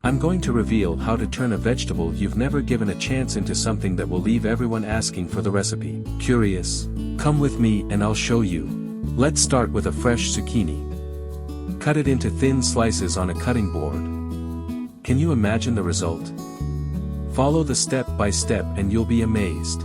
I'm going to reveal how to turn a vegetable you've never given a chance into something that will leave everyone asking for the recipe. Curious? Come with me and I'll show you. Let's start with a fresh zucchini. Cut it into thin slices on a cutting board. Can you imagine the result? Follow the step by step and you'll be amazed.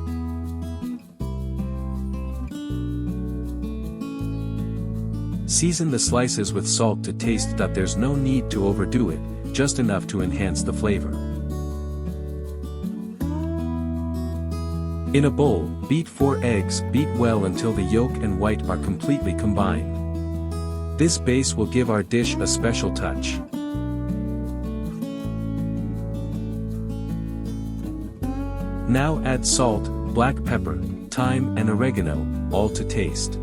Season the slices with salt to taste. There's no need to overdo it, just enough to enhance the flavor. In a bowl, beat 4 eggs. Beat well until the yolk and white are completely combined. This base will give our dish a special touch. Now add salt, black pepper, thyme and oregano, all to taste.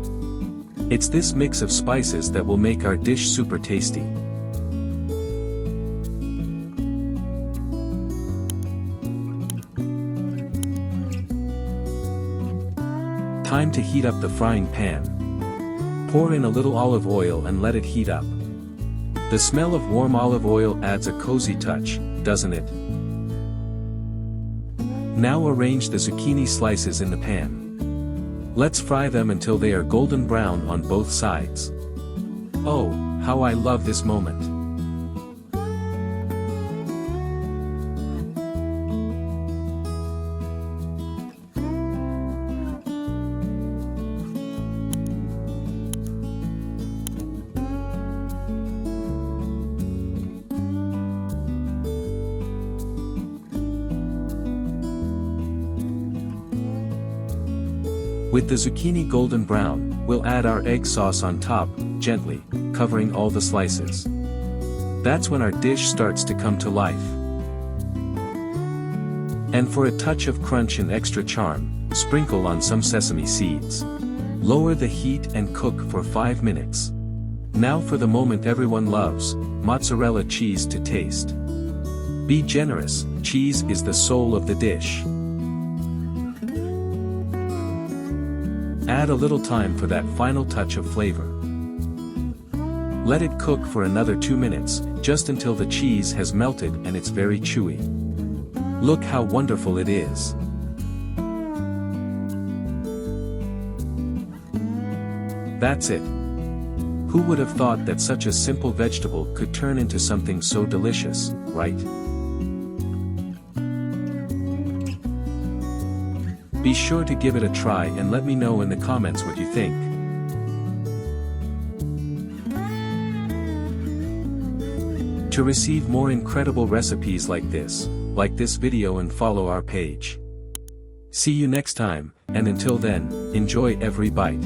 It's this mix of spices that will make our dish super tasty. Time to heat up the frying pan. Pour in a little olive oil and let it heat up. The smell of warm olive oil adds a cozy touch, doesn't it? Now arrange the zucchini slices in the pan. Let's fry them until they are golden brown on both sides. Oh, how I love this moment. With the zucchini golden brown, we'll add our egg sauce on top, gently, covering all the slices. That's when our dish starts to come to life. And for a touch of crunch and extra charm, sprinkle on some sesame seeds. Lower the heat and cook for 5 minutes. Now for the moment everyone loves, mozzarella cheese to taste. Be generous, cheese is the soul of the dish. Add a little time for that final touch of flavor. Let it cook for another 2 minutes, just until the cheese has melted and it's very chewy. Look how wonderful it is. That's it. Who would have thought that such a simple vegetable could turn into something so delicious, right? Be sure to give it a try and let me know in the comments what you think. To receive more incredible recipes like this video and follow our page. See you next time, and until then, enjoy every bite.